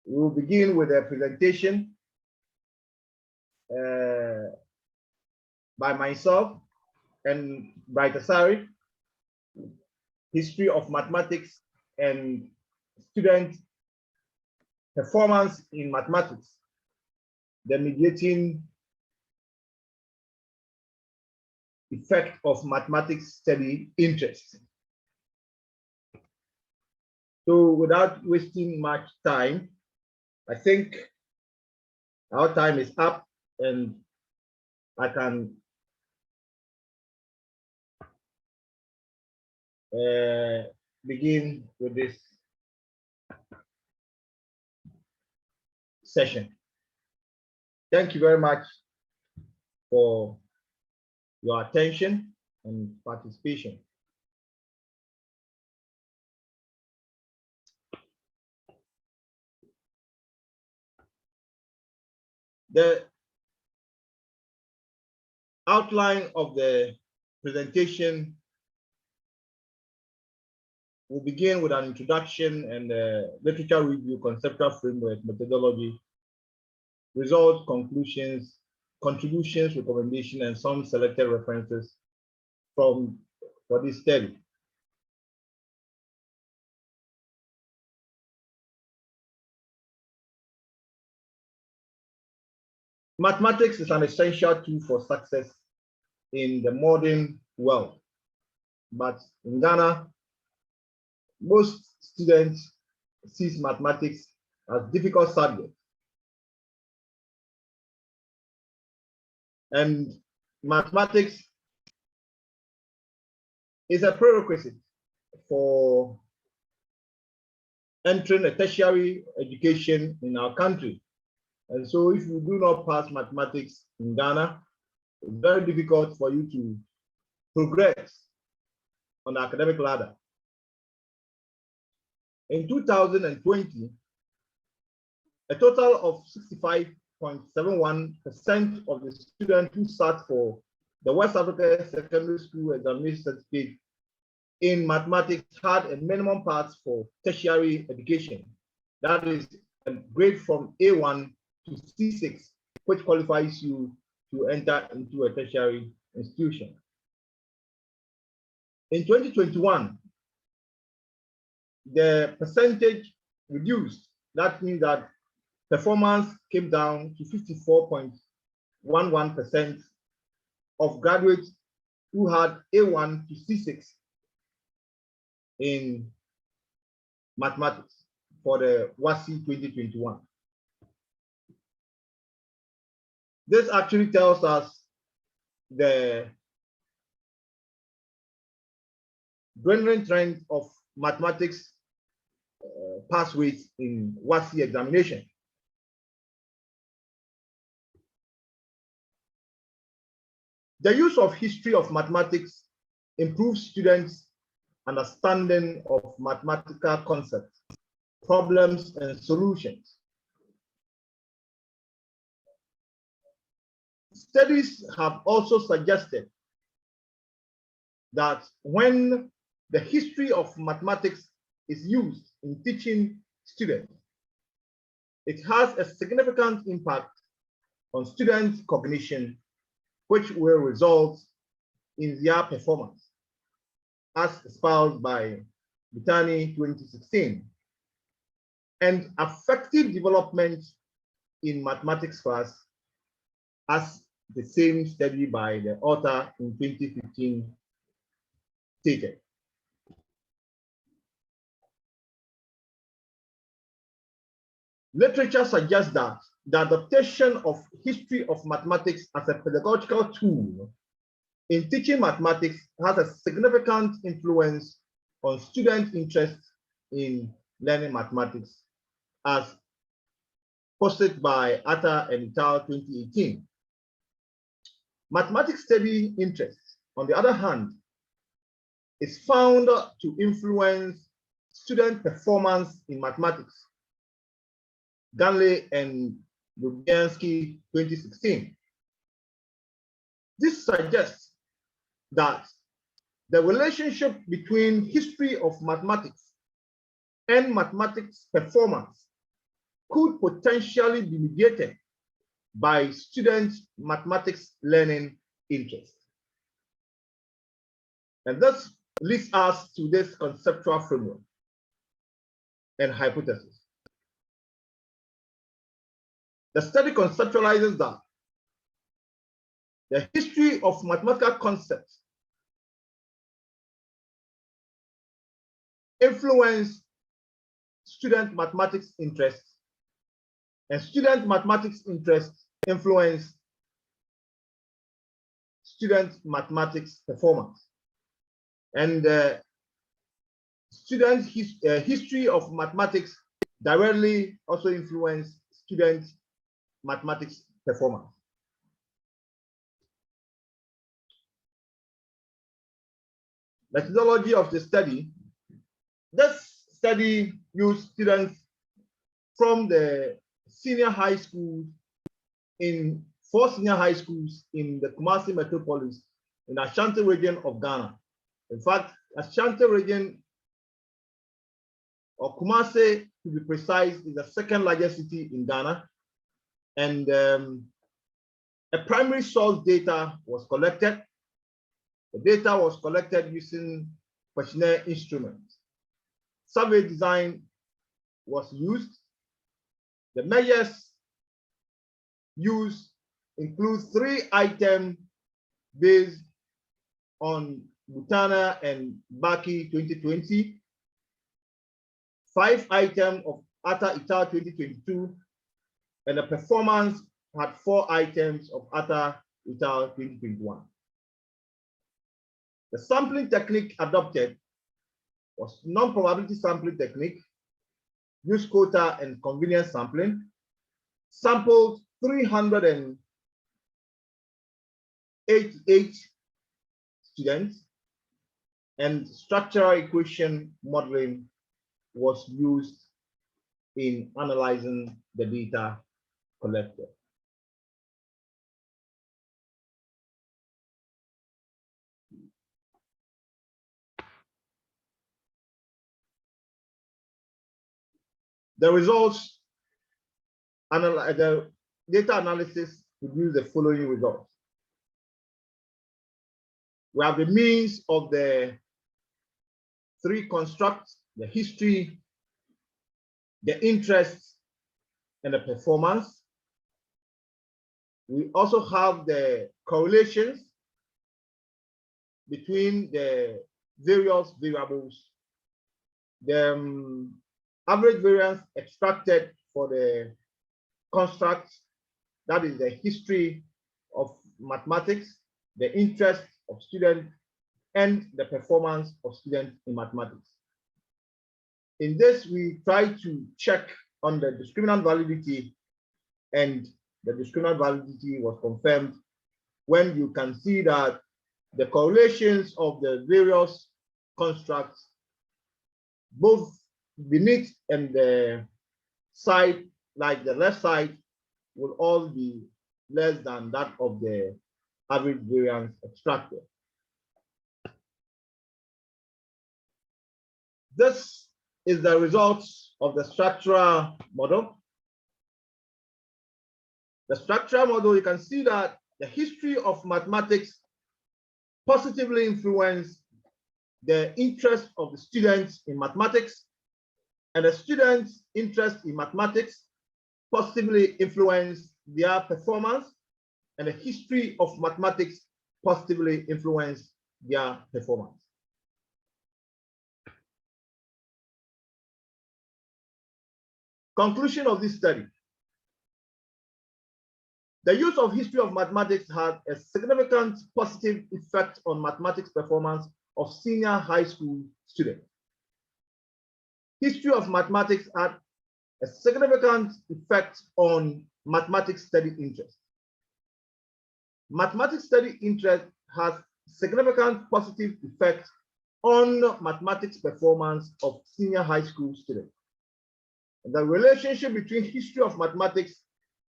We will begin with a presentation by myself and by Asare, history of mathematics and student performance in mathematics, the mediating effect of mathematics study interest. So without wasting much time, I think our time is up and I can begin with this session. Thank you very much for your attention and participation. The outline of the presentation will begin with an introduction and literature review, conceptual framework, methodology, results, conclusions, contributions, recommendation, and some selected references for this study. Mathematics is an essential tool for success in the modern world, but in Ghana, most students see mathematics as difficult subject, and mathematics is a prerequisite for entering a tertiary education in our country. And so if you do not pass mathematics in Ghana, it's very difficult for you to progress on the academic ladder. In 2020, a total of 65.71% of the students who sat for the West Africa Secondary School Examination Certificate in mathematics had a minimum pass for tertiary education. That is a grade from A1 to C6, which qualifies you to enter into a tertiary institution. In 2021, the percentage reduced. That means that performance came down to 54.11% of graduates who had A1 to C6 in mathematics for the WASSCE 2021. This actually tells us the dwindling trend of mathematics pass rates in WASSCE examination. The use of history of mathematics improves students' understanding of mathematical concepts, problems, and solutions. Studies have also suggested that when the history of mathematics is used in teaching students, it has a significant impact on students' cognition, which will result in their performance, as espoused by Botany 2016, and effective development in mathematics class, as the same study by the author in 2015 stated. Literature suggests that the adaptation of history of mathematics as a pedagogical tool in teaching mathematics has a significant influence on student interest in learning mathematics, as posted by Atta and al. 2018. Mathematics study interest, on the other hand, is found to influence student performance in mathematics. Ganley and Lubianski 2016. This suggests that the relationship between history of mathematics and mathematics performance could potentially be mediated by students' mathematics learning interest. And this leads us to this conceptual framework and hypothesis. The study conceptualizes that the history of mathematical concepts influence student mathematics interests, and student mathematics interests influence student mathematics performance. And history of mathematics directly also influence student mathematics performance. Methodology of the study. This study used students from the senior high schools in 4 senior high schools in the Kumasi metropolis in the Ashanti region of Ghana. In fact, Ashanti region, or Kumasi to be precise, is the 2nd largest city in Ghana. And a primary source data was collected. The data was collected using questionnaire instruments. Survey design was used. The measures used include 3 items based on Butana and Baki 2020, 5 items of Atta Ita 2022, and the performance had 4 items of Atta Ita 2021. The sampling technique adopted was non-probability sampling technique, use quota and convenience sampling, sampled 388 students, and structural equation modeling was used in analyzing the data collected. The results, the data analysis produced the following results. We have the means of the 3 constructs: the history, the interest, and the performance. We also have the correlations between the various variables, the average variance extracted for the construct, that is the history of mathematics, the interest of students, and the performance of students in mathematics. In this, we try to check on the discriminant validity, and the discriminant validity was confirmed when you can see that the correlations of the various constructs, both beneath and the side, like the left side, will all be less than that of the average variance extracted. This is the results of the structural model. The structural model, you can see that the history of mathematics positively influenced the interest of the students in mathematics, and the students' interest in mathematics positively influenced their performance, and the history of mathematics positively influenced their performance. Conclusion of this study. The use of history of mathematics had a significant positive effect on mathematics performance of senior high school students. History of mathematics had a significant effect on mathematics study interest. Mathematics study interest has significant positive effect on mathematics performance of senior high school students. And the relationship between history of mathematics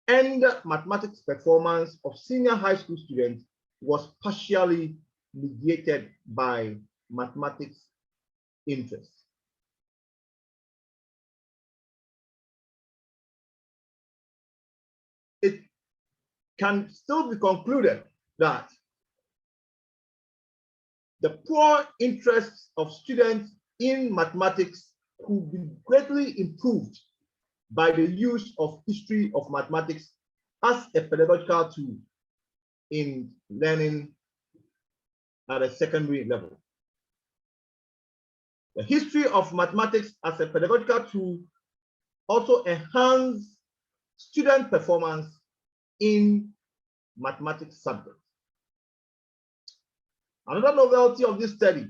and mathematics performance of senior high school students was partially mediated by mathematics interest. can still be concluded that the poor interest of students in mathematics could be greatly improved by the use of history of mathematics as a pedagogical tool in learning at a secondary level. The history of mathematics as a pedagogical tool also enhances student performance in mathematics subjects. Another novelty of this study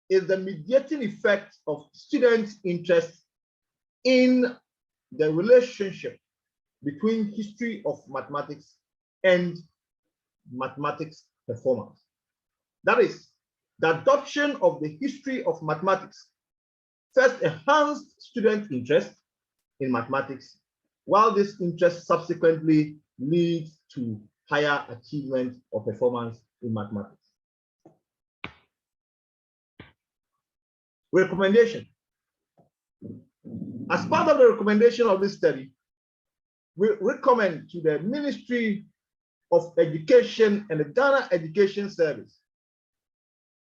is the mediating effect of students' interest in the relationship between history of mathematics and mathematics performance. That is, the adoption of the history of mathematics first enhanced student interest in mathematics, while this interest subsequently leads to higher achievement or performance in mathematics. Recommendation. As part of the recommendation of this study, we recommend to the Ministry of Education and the Ghana Education Service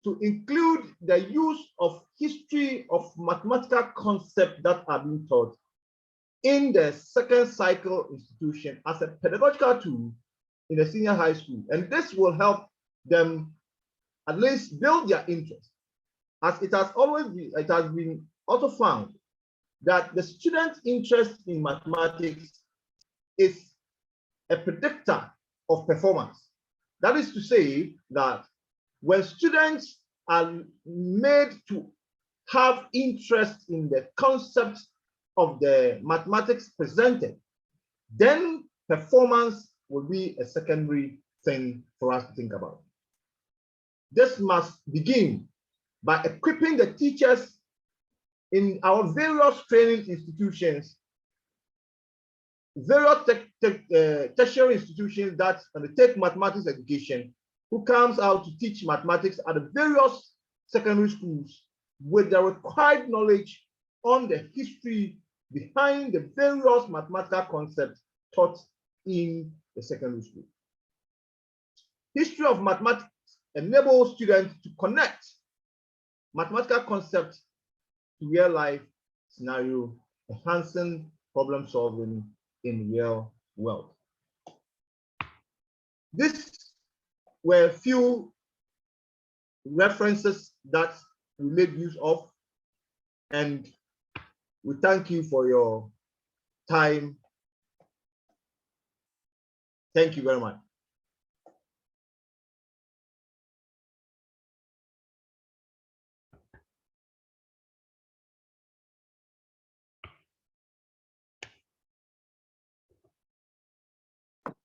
to include the use of history of mathematical concepts that are being taught in the second cycle institution as a pedagogical tool in the senior high school. And this will help them at least build their interest, as it has been also found that the student's interest in mathematics is a predictor of performance. That is to say that when students are made to have interest in the concept of the mathematics presented, then performance will be a secondary thing for us to think about. This must begin by equipping the teachers in our various training institutions, various tertiary institutions that undertake mathematics education, who comes out to teach mathematics at the various secondary schools with the required knowledge on the history behind the various mathematical concepts taught in the secondary school. History of mathematics enables students to connect mathematical concepts to real life scenario, enhancing problem solving in real world. These were a few references that we made use of, and we thank you for your time. Thank you very much.